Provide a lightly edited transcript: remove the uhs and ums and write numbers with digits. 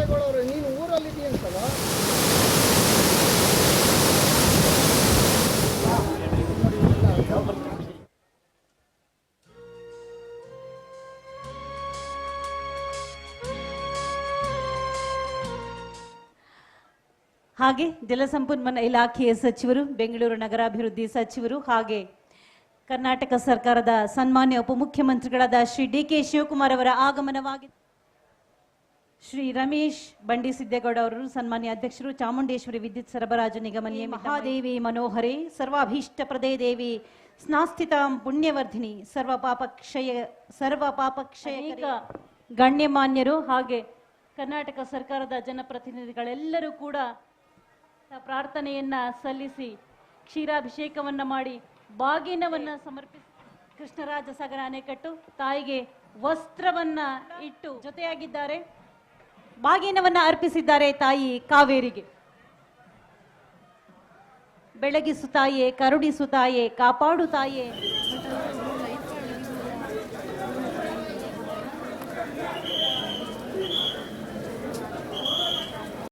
ದೇವೇಗೌಡರು ನೀನು ಊರಲ್ಲಿದ್ದೀಯಂತಲ್ಲ? ಹಾಗೆ ಜಲಸಂಪನ್ಮೂಲ ಇಲಾಖೆಯ ಸಚಿವರು, ಬೆಂಗಳೂರು ನಗರಾಭಿವೃದ್ಧಿ ಸಚಿವರು, ಹಾಗೆ ಕರ್ನಾಟಕ ಸರ್ಕಾರದ ಸನ್ಮಾನ್ಯ ಉಪಮುಖ್ಯಮಂತ್ರಿಗಳಾದ ಶ್ರೀ ಡಿ.ಕೆ. ಶಿವಕುಮಾರ್ ಅವರ ಆಗಮನವಾಗಿದೆ. ಶ್ರೀ ರಮೇಶ್ ಬಂಡಿಸಿದ್ದೇಗೌಡ ಅವರು, ಸನ್ಮಾನ್ಯ ಅಧ್ಯಕ್ಷರು, ಚಾಮುಂಡೇಶ್ವರಿ ವಿದ್ಯುತ್ ಸರಬರಾಜು ನಿಗಮ ನಿಯಮಿತ ಮಹಾದೇವಿ ಮನೋಹರಿ ಸರ್ವಾಭೀಷ್ಟ ಪ್ರದೇ ದೇವಿ ಸ್ನಾಸ್ಥಿತಾಂ ಪುಣ್ಯವರ್ಧಿನಿ ಸರ್ವ ಪಾಪಕ್ಷಯ ಗಣ್ಯಮಾನ್ಯರು ಹಾಗೆ ಕರ್ನಾಟಕ ಸರ್ಕಾರದ ಜನಪ್ರತಿನಿಧಿಗಳೆಲ್ಲರೂ ಕೂಡ ಪ್ರಾರ್ಥನೆಯನ್ನ ಸಲ್ಲಿಸಿ ಕ್ಷೀರಾಭಿಷೇಕವನ್ನ ಮಾಡಿ ಬಾಗಿನವನ್ನ ಸಮರ್ಪಿಸಿ ಕೃಷ್ಣರಾಜ ಸಾಗರ ಅಣೆಕಟ್ಟು ತಾಯಿಗೆ ವಸ್ತ್ರವನ್ನ ಇಟ್ಟು ಜೊತೆಯಾಗಿದ್ದಾರೆ. ಬಾಗಿನವನ್ನ ಅರ್ಪಿಸಿದ್ದಾರೆ ತಾಯಿ ಕಾವೇರಿಗೆ. ಬೆಳಗಿಸು ತಾಯೇ, ಕರುಣಿಸು ತಾಯೇ, ಕಾಪಾಡು ತಾಯೇ.